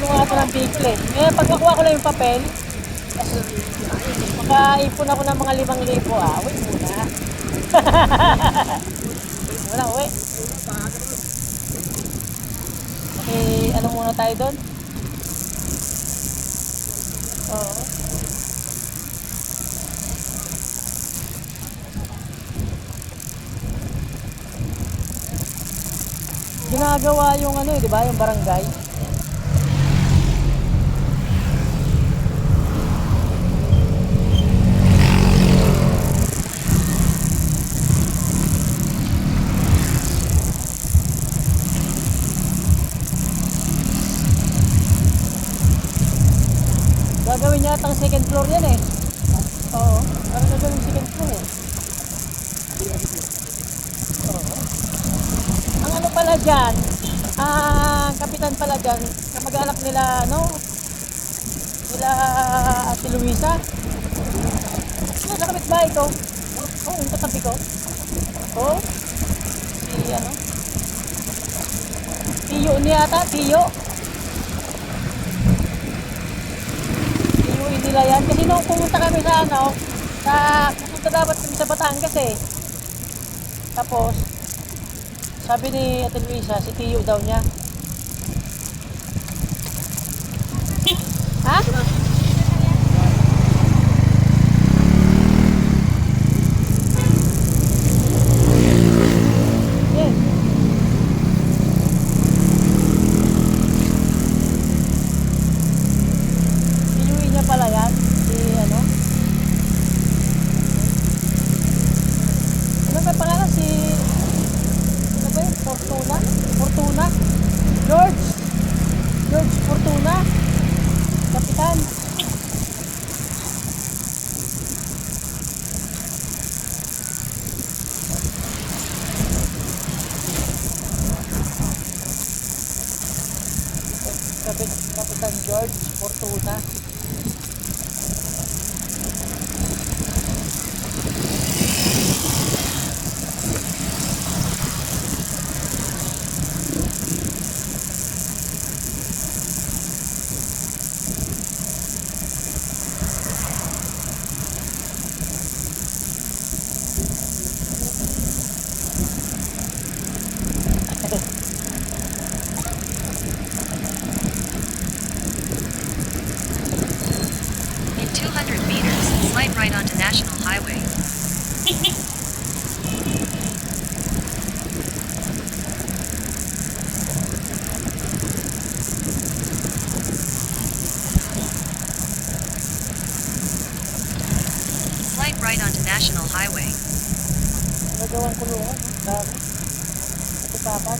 kumuha ito ng vehicle eh. Ngayon, pag makuha ko lang yung papel, makaipon ako ng mga 5,000. Wait muna. Wait muna, uwi. Ano muna tayo doon? Oo. Ginagawa yung ano, di ba? Yung barangay. Gagawin niya atang second floor yan eh. Oo, parang gagawin second floor eh. Oo. Ang ano pala dyan, kapitan pala dyan, kamag-anak nila, ano, nila Ate Luisa. Ano, nakapit ba ito? Oo, yung katabi ko. Oo, si ano, Tiyo niya ata, Tiyo. Tiyo nila yan. Kasi nung pumunta kami sa ano, pupunta dapat kami sa Batangas eh. Tapos, sabi ni Ate Luisa, si Tiyo daw niya. Ha? Yes. Tiyuin niya pala yan. Si ano? Ano ba pangalan? Si ano ba yun? Fortuna? Fortuna? George Fortuna. Kapitan. Kapitan George Fortuna. In 200 meters, slight right onto National Highway. Slight right onto National Highway. Nagawang kulungan. Dami. Ito tapat.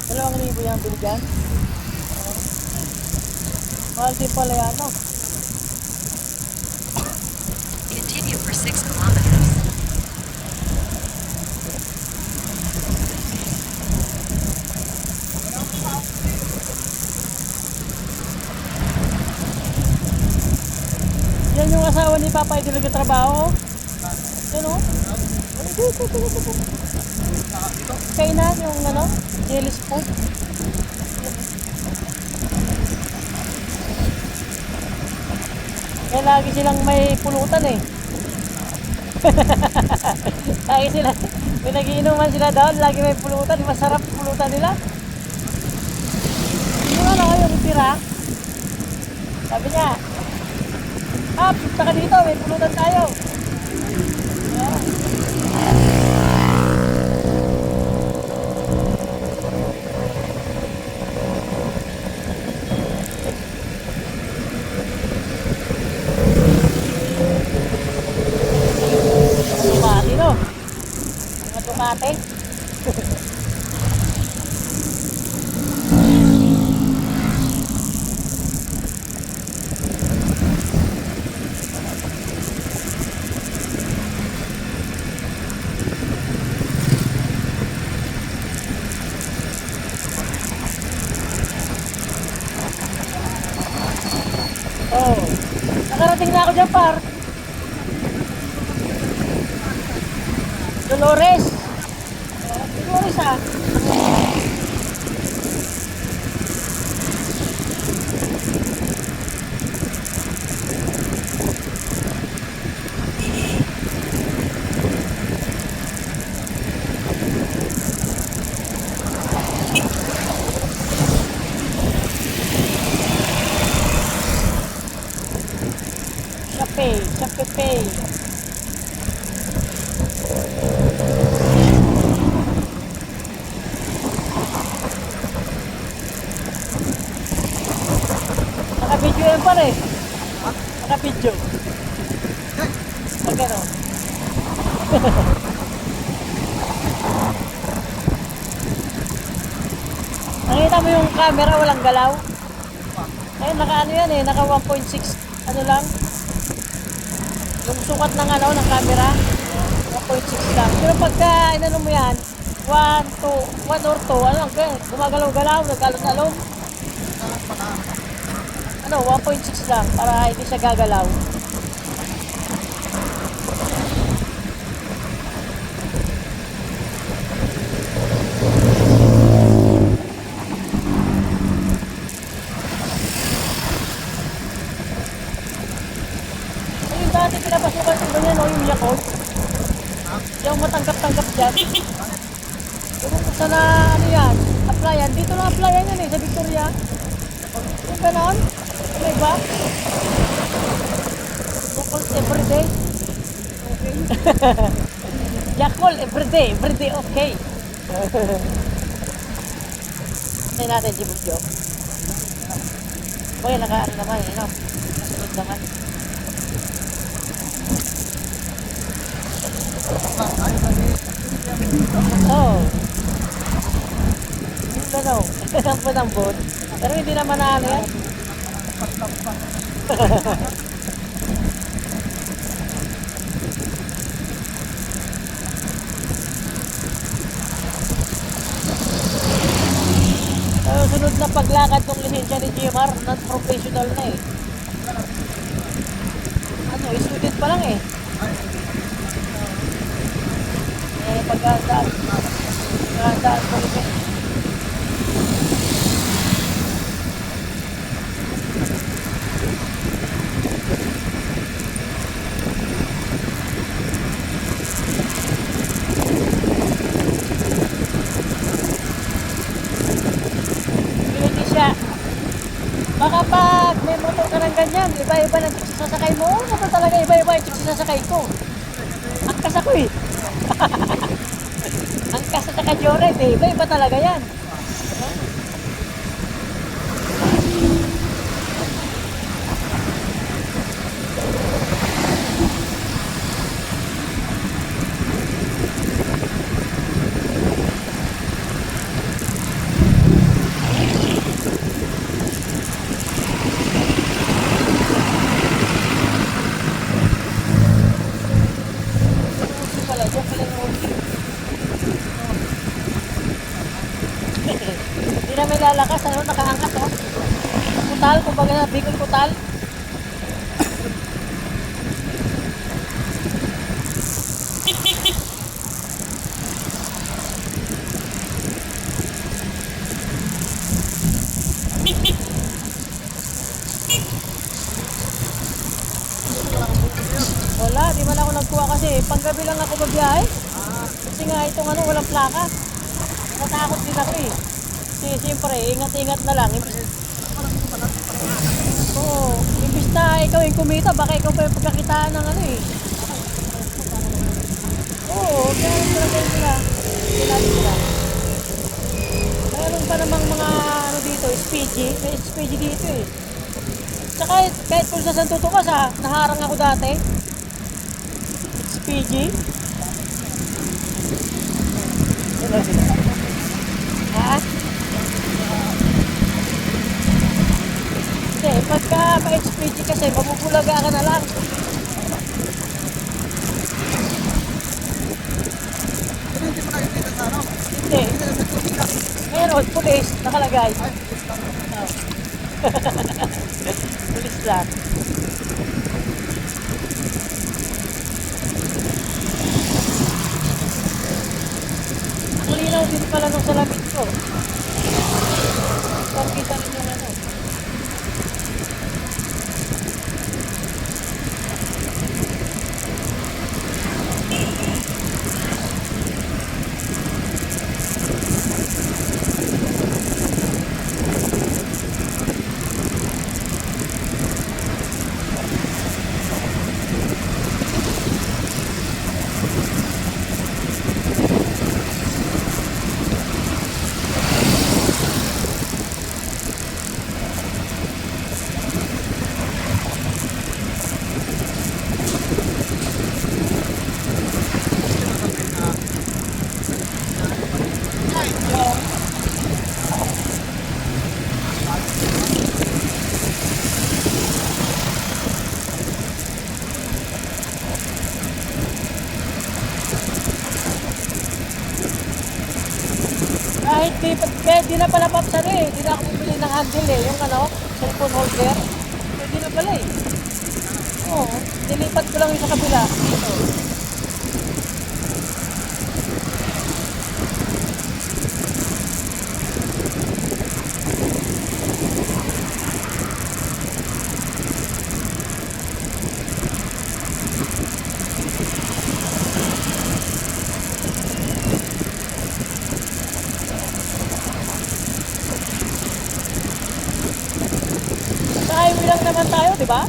2,000 yung binigyan. Mahal din pala yan, no? Continue for 6 kilometers. Yan yung asawa ni Papa Idol nagtatrabaho. Yan o. Kainan yung ano, Jelly's food. Kaya lagi silang may pulutan eh. Lagi sila, may nagiinuman sila doon, lagi may pulutan. Masarap pulutan nila. Yung ano, yung tira. Sabi niya, punta ka dito, may pulutan tayo. Tumati no? Mga tumate. Oh, nakarating na ako dyan, par. Dolores. Dolores ah. Sa Pepe. Naka-video yan pare. Naka-video. Pag ano. Nakita mo yung camera walang galaw? Eh, naka ano yan eh, naka 1.6 ano lang. Yung sukat ng ano, ng camera, 1.6 lang. Pero pagka inano mo yan, 1, 2, 1 or 2, ano lang, gumagalaw-galaw, nagkalon-alon. Ano, 1.6 lang para hindi siya gagalaw. Ayun dati pinapasukan ko ganyan, no, yung Yakult. Yung matanggap-tanggap dyan. Yung sana ano yan, applyan. Dito lang applyan yan eh, sa Victoria. Yung ganon, may iba. Yakult everyday. Okay. Yakult everyday, okay. Tignan natin si Bugyo. Okay, naka-ano naman eh, no? Nasunod naman. Oh. Yung gano'n. Ang panambot. Pero hindi naman na ano yan. Sunod na paglakad ng lisensya ni GMR, non-professional na eh. Ano, student pa lang eh. Pagkandaan ko rin. Hindi siya. Baka pag may motor ka ng ganyan, iba-iba ng chicks sasakay mo. Ano talaga iba-iba yung chicks sasakay ko? Angkas ako eh. Angkas at saka Joret eh. Iba-iba talaga yan. Hindi na may lalakas, ano, nakaangkat oh. Kutal, kumbaga na Bicol Kutal. Wala, di man ako nagkuha kasi panggabi lang ako magbiyahe. Kasi nga itong ano, walang plaka. Natakot din ako eh. Kasi siyempre, ingat-ingat na lang. Oo, imbis na ikaw yung kumita, baka ikaw pa yung pagkakitaan ng ano eh. Oo, kaya talaga sila. Sila. Mayroon pa namang mga ano dito, SPG. May SPG dito eh. Tsaka kahit kung sa Santo Tomas ha, naharang ako dati. SPG. Ha? Hindi, pagka ma-HPG kasi, mabubulaga ka na lang. Hindi. Meron, pulis, nakalagay. Oh. Pulis lang. Ang linaw din pala nung salamin ko. Parang kita rin yung ano. Pwede na pala paps ano eh. Hindi na ako bumili ng handle eh. Yung ano, cellphone holder. Pwede na pala eh. Oo. Nilipat ko lang yung sa kabila. Dito. Sa highway lang naman tayo, di ba?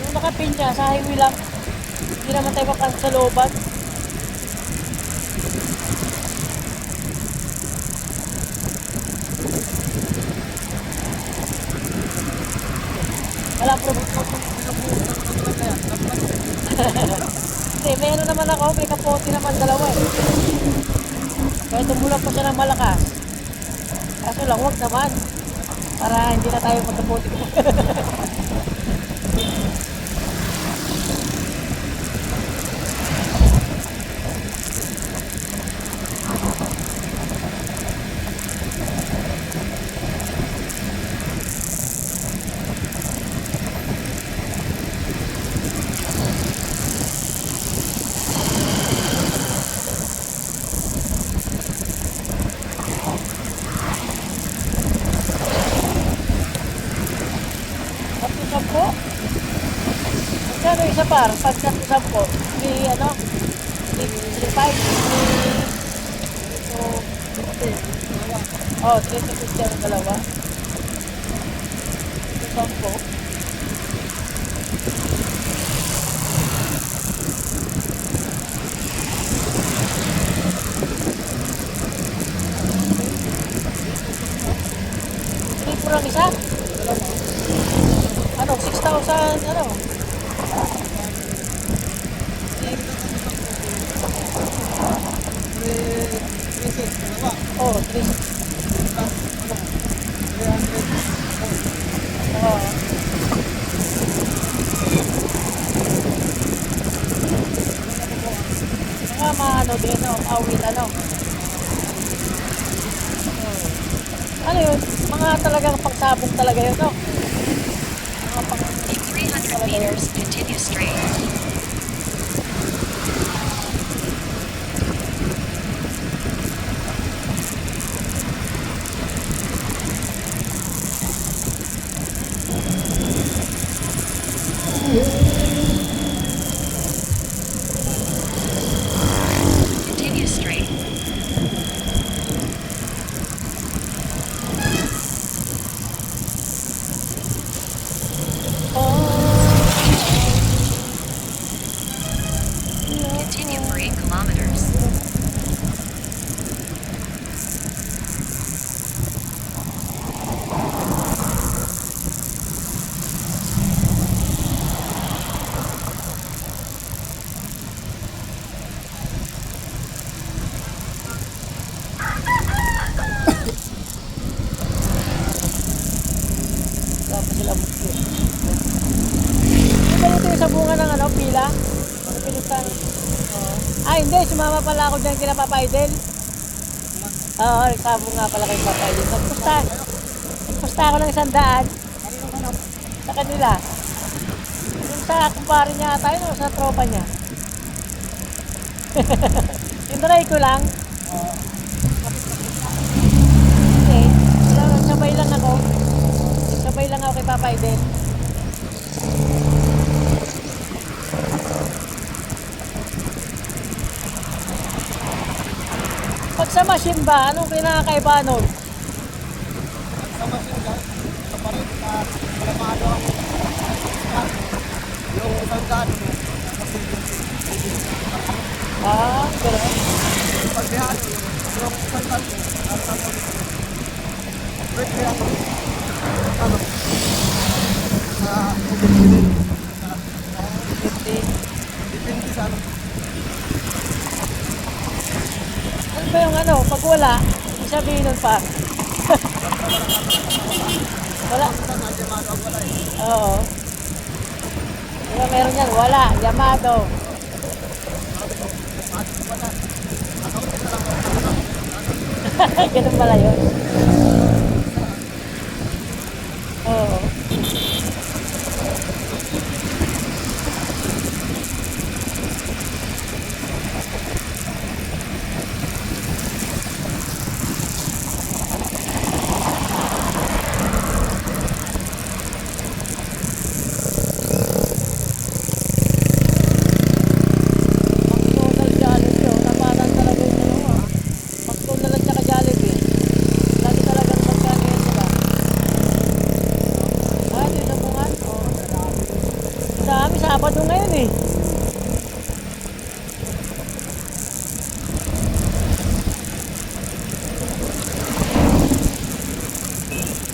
Yung nakapinya, sa highway lang. Hindi naman tayo papasok sa looban. Wala problema. Hindi, may ano naman ako, may kapote naman dalawa eh. Kaya tumulak pa siya ng malakas. Kaso lang, huwag naman. Para hindi na tayo magkapote. Sampo. Magkano isa par? Pag sampo. May ano? 3.5. Oh, 3.50 ang dalawa. Sampo. Hindi po lang isa? Ano, 6,000, ano? Oh, 3. Oh. Mga maano din, no? Awit, ano? Oh. Ano yun? Mga talagang pangsabong talaga yun, no? Mga pang... In 300 meters, continue straight. Continue straight. Continue for 8 kilometers. Tapos sila mutyo. Ano ito yung sa bunga ng ano, pila? Ano pinutan? Ah, hindi. Sumama pala ako dyan kina Papa Idel. Oo, nagsabo nga pala kay Papa Idel. Nagpusta ako ng 100. Sa kanila. Yung sa kumpare niya tayo, no, sa tropa niya. Tinry ko lang. Okay. Sabay lang ako. Sabay lang ako kay Papa Idel. Pag sa machine ba, anong pinakakaiba nun? Sa machine gun, sa parit na malamado ang yung isang daan mo. Ah, gano'n. Pag dihan, yung isang daan mo, ang tawag mo. Wait, kaya mo. Ano? Sa ubin-ubin. Depende sa ano. Ano ba yung ano, pag wala, ibig sabihin nun pa. Wala. Sa Yamado ang wala eh. Oo. Diba meron yan? Wala. Yamado. Wala. Ako, isa lang ako. Ganun pala yun. Oo. McDonald's, Jollibee, oh. Napatan talaga yung dalawa. McDonald's tsaka Jollibee. Lagi talagang magkakain sila. Ah, di na bungan? Oo. Dami, Sabado ngayon eh.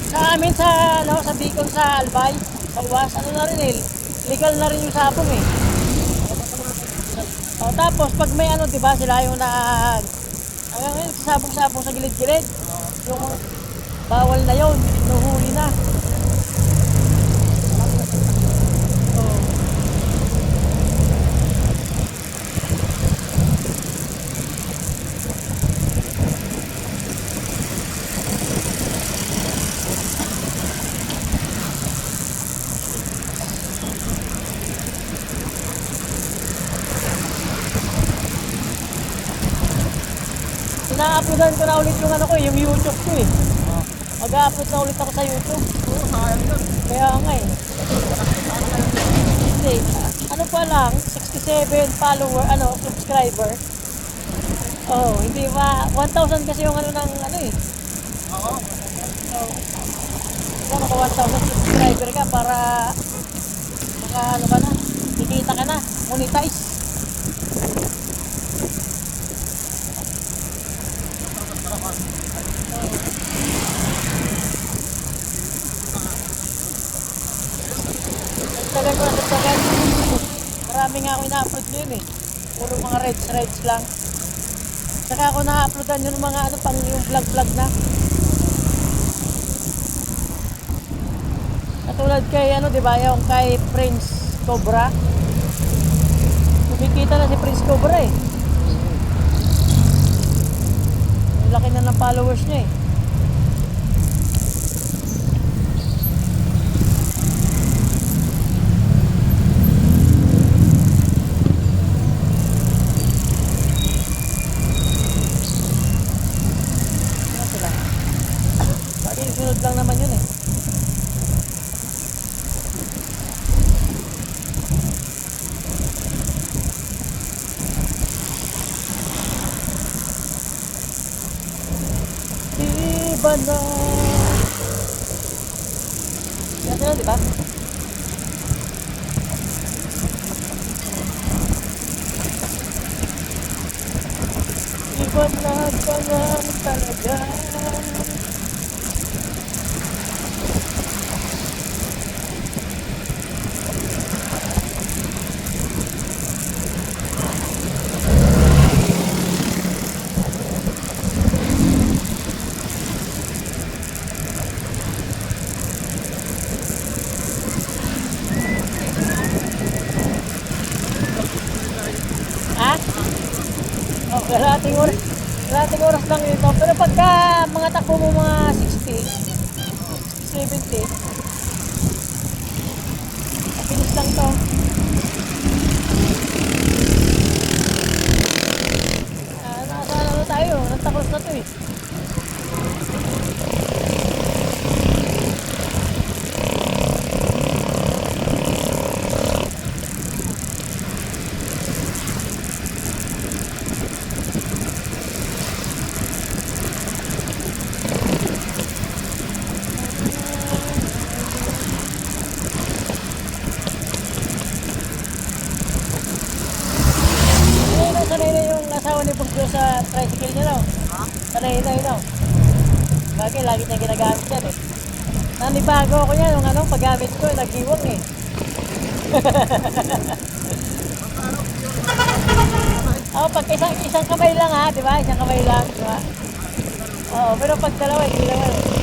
Sa amin sa Bicol, sa Albay, sa UAS, ano na rin eh, legal na rin yung sabong eh. O, tapos pag may ano, di ba, sila yung hanggang ngayon, sabong-sabong sa gilid-gilid. Yung bawal na yun, nuhuli na. Oo. Ina-uploadan ko na ulit yung ano ko, yung YouTube ko eh. Mag-upload na ulit ako sa YouTube. Oo, sayang yun. Kaya nga eh. Hindi. Ano pa lang, 67 follower, subscriber. Oh, hindi ba? 1,000 kasi yung ano ng ano eh. Oo. Oh. Kung maka 1,000 subscriber ka para maka ano ka na, kikita ka na, monetize. Tagal ko na tagal. Marami nga ako ina-upload yun eh. Puro mga reds lang. Saka ako na-uploadan yung mga ano pang yung vlog na. Katulad kay ano, di ba, yung kay Prince Cobra. Kumikita na si Prince Cobra eh. Ang laki na ng followers niya eh. Ano sila? Pati sunod lang naman yun eh. Iba na. Yan sila, di ba? Iba na ka lang talaga. Ha? Oh, kalahating oras lang ito. Pero pagka mga takbo mo mga 60, 70, mabilis lang to. Nasa ano tayo, nagtakos na to eh. Sanay na yung asawa ni Bugyo sa tricycle niya daw. Ha? Sanay na yun daw. Bagay, lagi niya ginagamit yan eh. Nanibago ako yan, yung ano, paggamit ko, nag-iwang eh. Oo, pag isang kamay lang ha, di ba? Isang kamay lang, di ba? Oo, pero pag dalawa, hindi naman eh.